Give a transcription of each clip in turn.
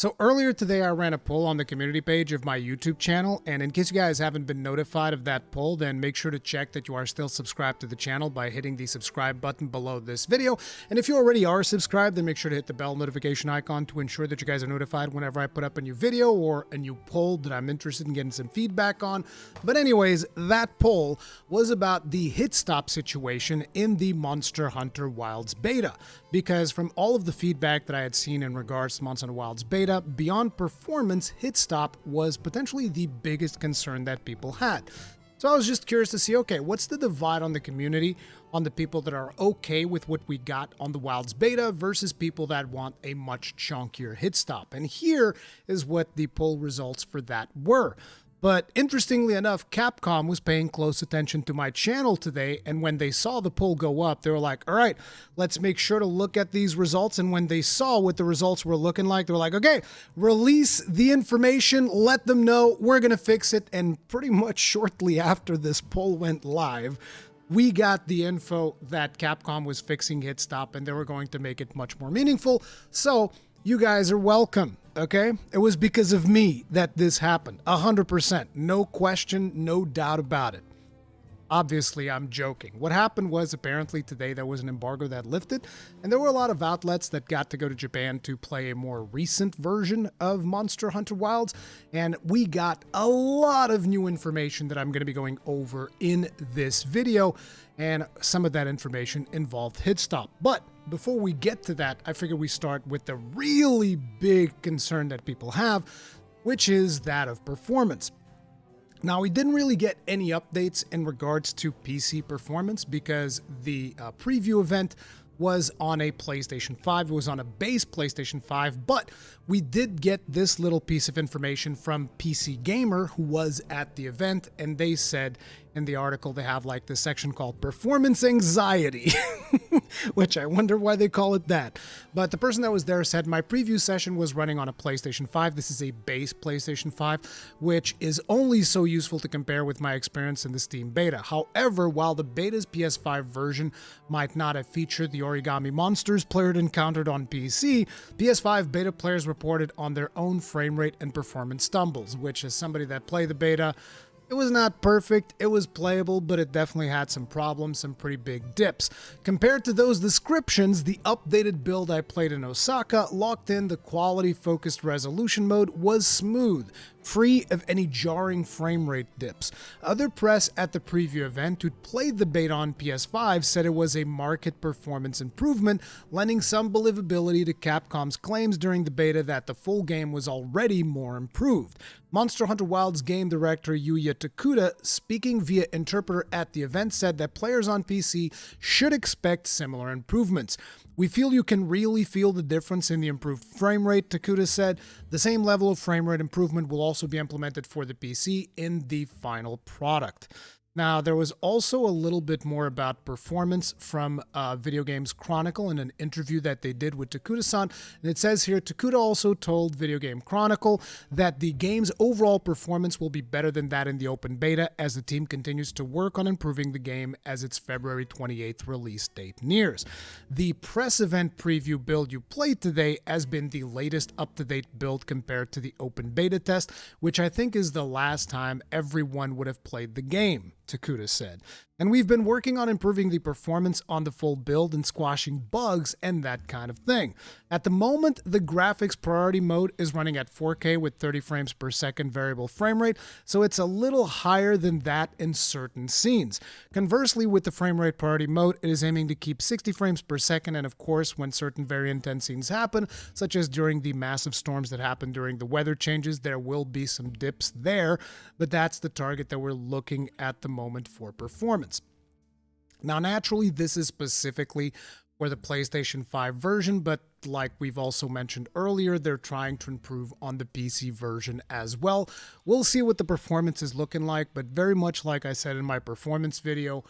So earlier today, I ran a poll on the community page of my YouTube channel, and in case you guys haven't been notified of that poll, then make sure to check that you are still subscribed to the channel by hitting the subscribe button below this video. And if you already are subscribed, then make sure to hit the bell notification icon to ensure that you guys are notified whenever I put up a new video or a new poll that I'm interested in getting some feedback on. But anyways, that poll was about the hit stop situation in the Monster Hunter Wilds beta, because from all of the feedback that I had seen in regards to Monster Hunter Wilds beta, beyond performance, hit stop was potentially the biggest concern that people had. So I was just curious to see, okay, what's the divide on the community on the people that are okay with what we got on the Wilds beta versus people that want a much chunkier hit stop. And here is what the poll results for that were. But interestingly enough, Capcom was paying close attention to my channel today, and when they saw the poll go up, they were like, all right, let's make sure to look at these results. And when they saw what the results were looking like, they were like, okay, release the information, let them know, we're going to fix it. And pretty much shortly after this poll went live, we got the info that Capcom was fixing hit stop and they were going to make it much more meaningful. So you guys are welcome. Okay, it was because of me that this happened. 100%. No question, no doubt about it. Obviously, I'm joking. What happened was apparently today there was an embargo that lifted, and there were a lot of outlets that got to go to Japan to play a more recent version of Monster Hunter Wilds, and we got a lot of new information that I'm going to be going over in this video, and some of that information involved hit stop. But before we get to that, I figure we start with the really big concern that people have, which is that of performance. Now, we didn't really get any updates in regards to PC performance because the preview event was on a PlayStation 5. It was on a base PlayStation 5, but we did get this little piece of information from PC Gamer, who was at the event, and they said in the article they have like this section called Performance Anxiety, which I wonder why they call it that. But the person that was there said, my preview session was running on a PlayStation 5. This is a base PlayStation 5, which is only so useful to compare with my experience in the Steam beta. However, while the beta's PS5 version might not have featured the origami monsters players encountered on PC, PS5 beta players reported on their own frame rate and performance stumbles, which as somebody that played the beta, it was not perfect, it was playable, but it definitely had some problems, some pretty big dips. Compared to those descriptions, the updated build I played in Osaka locked in the quality-focused resolution mode was smooth, free of any jarring frame rate dips. Other press at the preview event who'd played the beta on PS5 said it was a market performance improvement, lending some believability to Capcom's claims during the beta that the full game was already more improved. Monster Hunter Wilds game director Yuya Takuda, speaking via interpreter at the event, said that players on PC should expect similar improvements. We feel you can really feel the difference in the improved frame rate, Takuda said. The same level of frame rate improvement will also be implemented for the PC in the final product. Now, there was also a little bit more about performance from Video Games Chronicle in an interview that they did with Takuda-san. And it says here, Takuda also told Video Game Chronicle that the game's overall performance will be better than that in the open beta as the team continues to work on improving the game as its February 28th release date nears. The press event preview build you played today has been the latest up-to-date build compared to the open beta test, which I think is the last time everyone would have played the game, Takuda said. And we've been working on improving the performance on the full build and squashing bugs and that kind of thing. At the moment, the graphics priority mode is running at 4K with 30 frames per second variable frame rate, so it's a little higher than that in certain scenes. Conversely, with the frame rate priority mode, it is aiming to keep 60 frames per second, and of course, when certain very intense scenes happen, such as during the massive storms that happen during the weather changes, there will be some dips there, but that's the target that we're looking at the moment for performance. Now, naturally, this is specifically for the PlayStation 5 version, but like we've also mentioned earlier, they're trying to improve on the PC version as well. We'll see what the performance is looking like, but very much like I said in my performance video,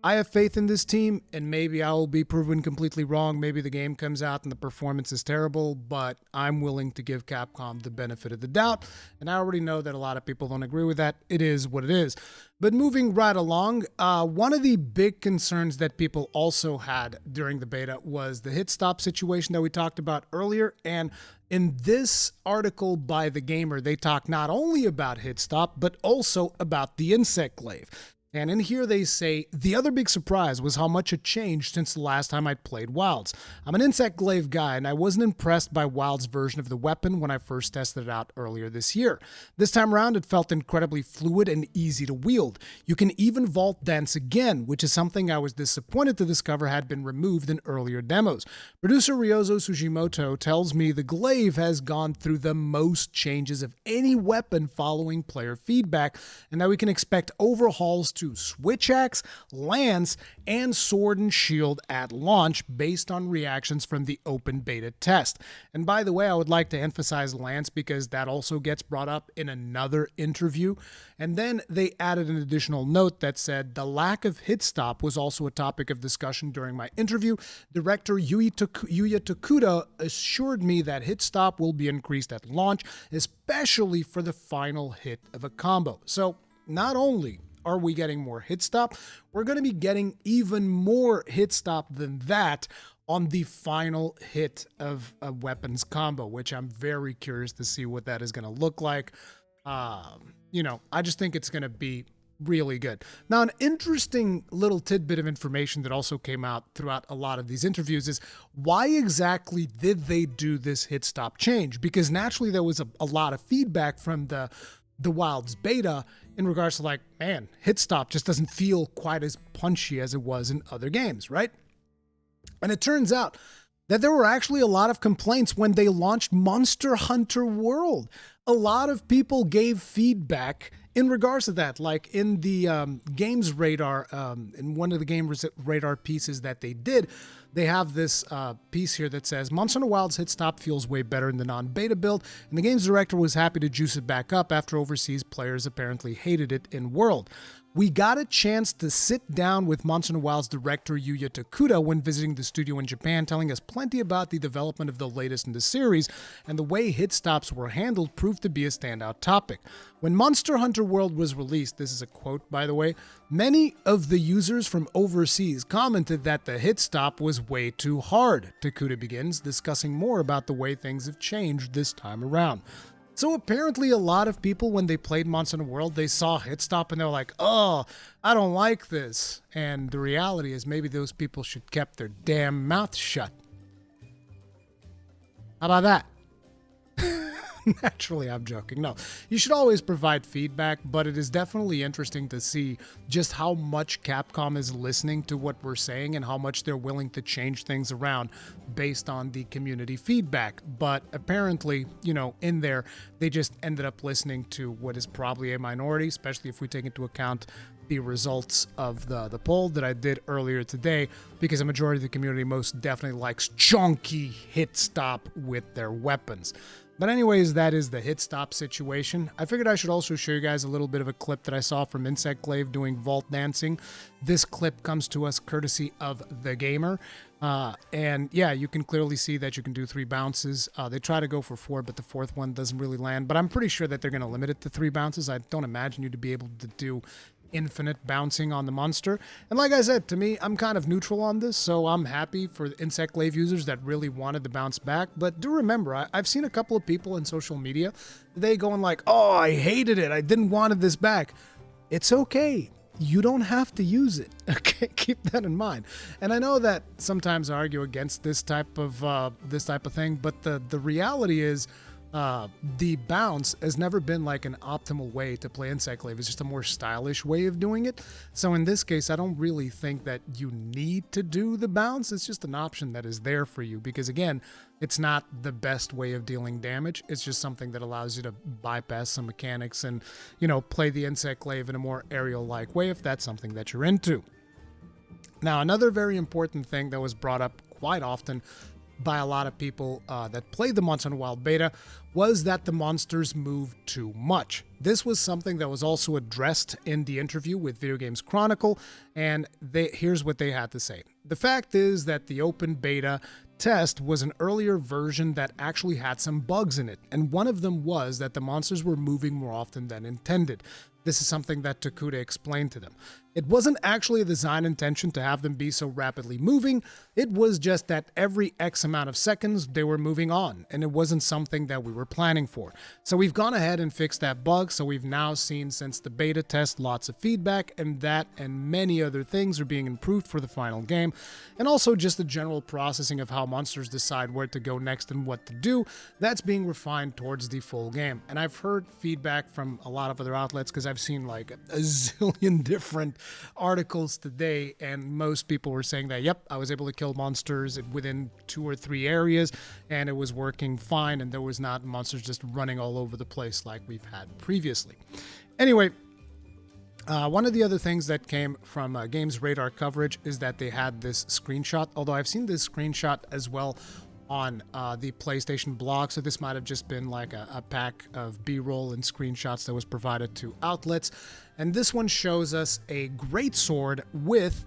I have faith in this team, and maybe I will be proven completely wrong. Maybe the game comes out and the performance is terrible, but I'm willing to give Capcom the benefit of the doubt. And I already know that a lot of people don't agree with that. It is what it is. But moving right along, one of the big concerns that people also had during the beta was the hit stop situation that we talked about earlier. And in this article by The Gamer, they talk not only about hit stop, but also about the insect glaive. And in here they say, the other big surprise was how much it changed since the last time I played Wilds. I'm an insect glaive guy, and I wasn't impressed by Wilds' version of the weapon when I first tested it out earlier this year. This time around, it felt incredibly fluid and easy to wield. You can even vault dance again, which is something I was disappointed to discover had been removed in earlier demos. Producer Ryozo Sugimoto tells me the glaive has gone through the most changes of any weapon following player feedback, and that we can expect overhauls to switch axe, lance, and sword and shield at launch based on reactions from the open beta test. And by the way, I would like to emphasize lance because that also gets brought up in another interview. And then they added an additional note that said the lack of hit stop was also a topic of discussion during my interview. Director Yuya Tokuda assured me that hit stop will be increased at launch, especially for the final hit of a combo. So not only are we getting more hit stop, we're going to be getting even more hit stop than that on the final hit of a weapons combo, which I'm very curious to see what that is going to look like. I just think it's going to be really good. Now, an interesting little tidbit of information that also came out throughout a lot of these interviews is why exactly did they do this hit stop change? Because naturally there was a lot of feedback from the Wilds beta in regards to like, man, hit stop just doesn't feel quite as punchy as it was in other games, right? And it turns out that there were actually a lot of complaints when they launched Monster Hunter World. A lot of people gave feedback in regards to that, like in the Games Radar, in one of the Games Radar pieces that they did, they have this piece here that says, Monster Hunter Wilds hit stop feels way better in the non-beta build, and the game's director was happy to juice it back up after overseas players apparently hated it in World. We got a chance to sit down with Monster Hunter Wilds director Yuya Tokuda when visiting the studio in Japan, telling us plenty about the development of the latest in the series, and the way hit stops were handled proved to be a standout topic. When Monster Hunter World was released, this is a quote by the way, many of the users from overseas commented that the hit stop was way too hard. Tokuda begins, discussing more about the way things have changed this time around. So apparently a lot of people, when they played Monster Hunter World, they saw hit stop and they were like, oh, I don't like this. And the reality is maybe those people should keep their damn mouth shut. How about that? Naturally, I'm joking. No, you should always provide feedback, but it is definitely interesting to see just how much Capcom is listening to what we're saying and how much they're willing to change things around based on the community feedback. But apparently, in there, they just ended up listening to what is probably a minority, especially if we take into account the results of the poll that I did earlier today, because a majority of the community most definitely likes chunky hit stop with their weapons. But anyways, that is the hit stop situation. I figured I should also show you guys a little bit of a clip that I saw from Insect Glaive doing vault dancing. This clip comes to us courtesy of The Gamer. And yeah, you can clearly see that you can do 3 bounces. They try to go for 4, but the 4th one doesn't really land. But I'm pretty sure that they're going to limit it to 3 bounces. I don't imagine you to be able to do infinite bouncing on the monster. And like I said, to me, I'm kind of neutral on this, so I'm happy for Insect Glaive users that really wanted to bounce back. But do remember, I've seen a couple of people in social media, they going like, oh, I hated it, I didn't want this back. It's okay. You don't have to use it. Okay, keep that in mind. And I know that sometimes I argue against this type of thing, but the reality is, the bounce has never been like an optimal way to play Insect Glaive. It's just a more stylish way of doing it. So in this case, I don't really think that you need to do the bounce. It's just an option that is there for you because, again, it's not the best way of dealing damage. It's just something that allows you to bypass some mechanics and, play the Insect Glaive in a more aerial-like way if that's something that you're into. Now, another very important thing that was brought up quite often by a lot of people that played the Monster Hunter Wild beta was that the monsters move too much. This was something that was also addressed in the interview with Video Games Chronicle, and here's what they had to say. The fact is that the open beta test was an earlier version that actually had some bugs in it, and one of them was that the monsters were moving more often than intended. This is something that Takuda explained to them. It wasn't actually a design intention to have them be so rapidly moving, it was just that every X amount of seconds they were moving on, and it wasn't something that we were planning for. So we've gone ahead and fixed that bug, so we've now seen since the beta test lots of feedback, and that and many other things are being improved for the final game, and also just the general processing of how monsters decide where to go next and what to do, that's being refined towards the full game. And I've heard feedback from a lot of other outlets because I've seen like a zillion different articles today, and most people were saying that, yep, I was able to kill monsters within 2 or 3 areas, and it was working fine, and there was not monsters just running all over the place like we've had previously. Anyway, one of the other things that came from Games Radar coverage is that they had this screenshot, although I've seen this screenshot as well on the PlayStation blog, so this might have just been like a pack of B-roll and screenshots that was provided to outlets. And this one shows us a greatsword with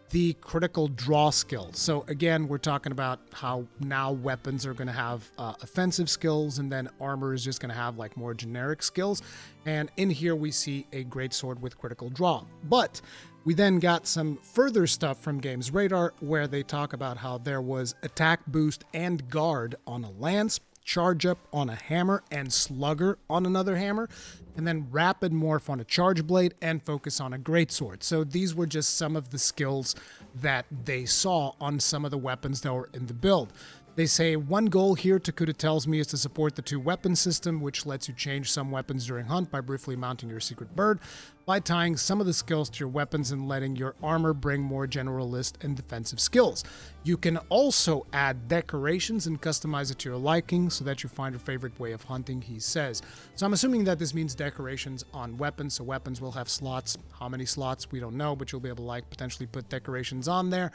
the critical draw skill. So again, we're talking about how now weapons are going to have offensive skills, and then armor is just going to have like more generic skills. And in here we see a greatsword with critical draw. But we then got some further stuff from Games Radar where they talk about how there was attack boost and guard on a lance, charge up on a hammer, and slugger on another hammer, and then rapid morph on a charge blade and focus on a greatsword. So these were just some of the skills that they saw on some of the weapons that were in the build. They say one goal here, Takuda tells me, is to support the 2-weapon system, which lets you change some weapons during hunt by briefly mounting your secret bird, by tying some of the skills to your weapons and letting your armor bring more generalist and defensive skills. You can also add decorations and customize it to your liking so that you find your favorite way of hunting, he says. So I'm assuming that this means decorations on weapons, so weapons will have slots. How many slots, we don't know, but you'll be able to like potentially put decorations on there,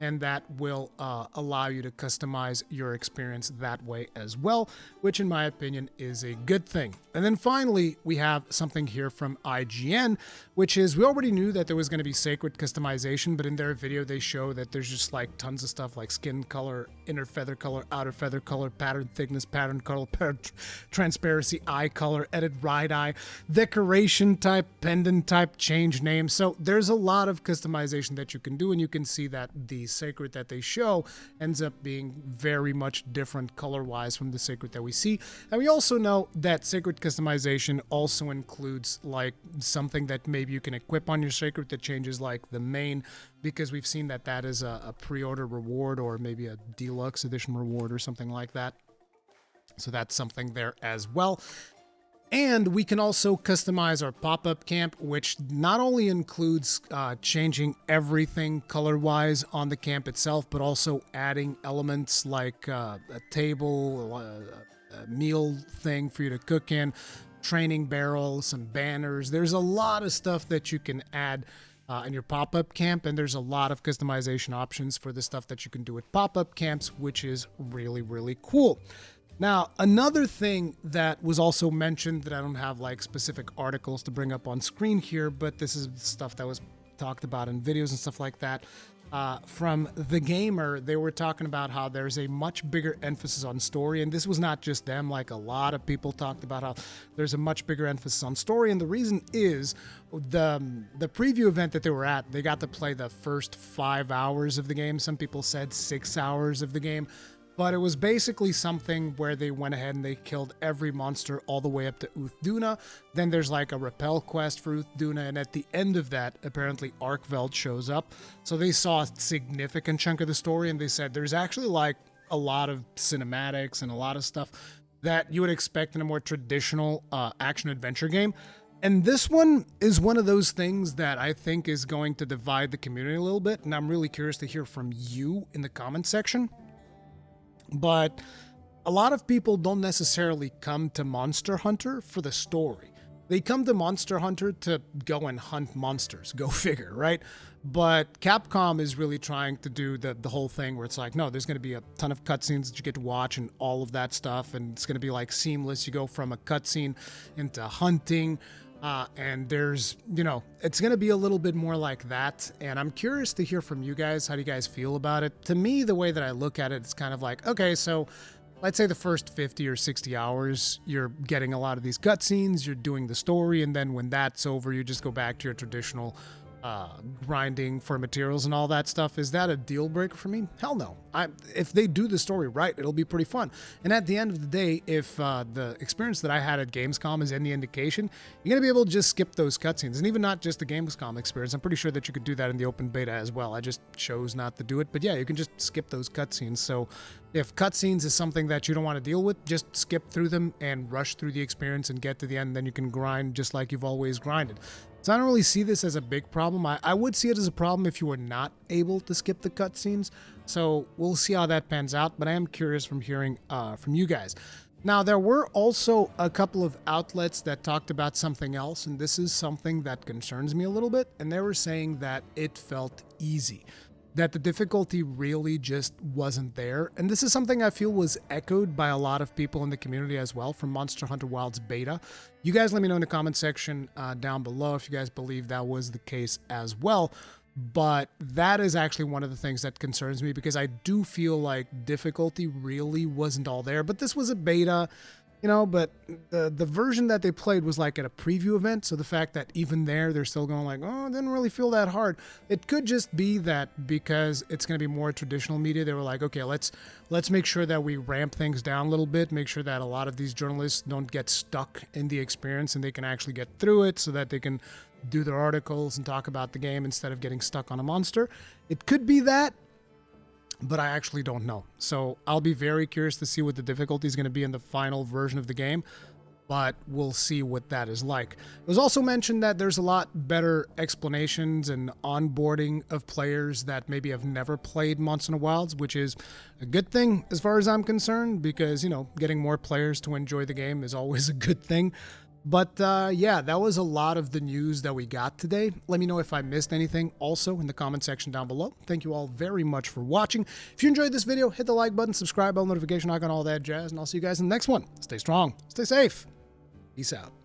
and that will allow you to customize your experience that way as well, which in my opinion is a good thing. And then finally, we have something here from IGN, which is, we already knew that there was going to be sacred customization, but in their video they show that there's just like tons of stuff like skin color, inner feather color, outer feather color, pattern thickness, pattern color, transparency, eye color, edit right eye, decoration type, pendant type, change name. So there's a lot of customization that you can do, and you can see that the sacred that they show ends up being very much different color-wise from the sacred that we see. And we also know that sacred customization also includes like something that maybe you can equip on your sacred that changes like the main, because we've seen that that is a pre-order reward or maybe a deluxe edition reward or something like that. So that's something there as well. And we can also customize our pop-up camp, which not only includes changing everything color-wise on the camp itself, but also adding elements like a table, a meal thing for you to cook in, training barrel, some banners. There's a lot of stuff that you can add in your pop-up camp, and there's a lot of customization options for the stuff that you can do with pop-up camps, which is really, really cool. Now, another thing that was also mentioned that I don't have like specific articles to bring up on screen here, but this is stuff that was talked about in videos and stuff like that. From The Gamer, they were talking about how there's a much bigger emphasis on story, and this was not just them, like a lot of people talked about how there's a much bigger emphasis on story, and the reason is the preview event that they were at, they got to play the first 5 hours of the game. Some people said 6 hours of the game. But it was basically something where they went ahead and they killed every monster all the way up to Uthduna. Then there's like a repel quest for Uthduna, and at the end of that, apparently Arkveld shows up. So they saw a significant chunk of the story, and they said there's actually like a lot of cinematics and a lot of stuff that you would expect in a more traditional action-adventure game. And this one is one of those things that I think is going to divide the community a little bit, and I'm really curious to hear from you in the comment section. But a lot of people don't necessarily come to Monster Hunter for the story. They come to Monster Hunter to go and hunt monsters. Go figure, right? But Capcom is really trying to do the whole thing where it's like, no, there's going to be a ton of cutscenes that you get to watch and all of that stuff, and it's going to be like seamless. You go from a cutscene into hunting, and there's, it's going to be a little bit more like that. And I'm curious to hear from you guys. How do you guys feel about it? To me, the way that I look at it, it's kind of like, okay, so let's say the first 50 or 60 hours, you're getting a lot of these cutscenes, you're doing the story, and then when that's over, you just go back to your traditional grinding for materials and all that stuff. Is that a deal breaker for me? Hell no. If they do the story right, it'll be pretty fun. And at the end of the day, if the experience that I had at Gamescom is any indication, you're going to be able to just skip those cutscenes. And even not just the Gamescom experience. I'm pretty sure that you could do that in the open beta as well. I just chose not to do it. But yeah, you can just skip those cutscenes. So if cutscenes is something that you don't want to deal with, just skip through them and rush through the experience and get to the end. Then you can grind just like you've always grinded. So I don't really see this as a big problem. I would see it as a problem if you were not able to skip the cutscenes. So we'll see how that pans out. But I am curious from hearing from you guys. Now, there were also a couple of outlets that talked about something else. And this is something that concerns me a little bit. And they were saying that it felt easy, that the difficulty really just wasn't there. And this is something I feel was echoed by a lot of people in the community as well from Monster Hunter Wilds beta. You guys let me know in the comment section down below if you guys believe that was the case as well. But that is actually one of the things that concerns me, because I do feel like difficulty really wasn't all there. But this was a beta, but the version that they played was like at a preview event. So the fact that even there, they're still going like, oh, it didn't really feel that hard. It could just be that because it's going to be more traditional media, they were like, okay, let's make sure that we ramp things down a little bit, make sure that a lot of these journalists don't get stuck in the experience and they can actually get through it so that they can do their articles and talk about the game instead of getting stuck on a monster. It could be that, but I actually don't know. So I'll be very curious to see what the difficulty is going to be in the final version of the game, but we'll see what that is like. It was also mentioned that there's a lot better explanations and onboarding of players that maybe have never played Monster Hunter Wilds, which is a good thing as far as I'm concerned, because, getting more players to enjoy the game is always a good thing. But yeah, that was a lot of the news that we got today. Let me know if I missed anything also in the comment section down below. Thank you all very much for watching. If you enjoyed this video, hit the like button, subscribe, bell notification icon, all that jazz, and I'll see you guys in the next one. Stay strong, stay safe. Peace out.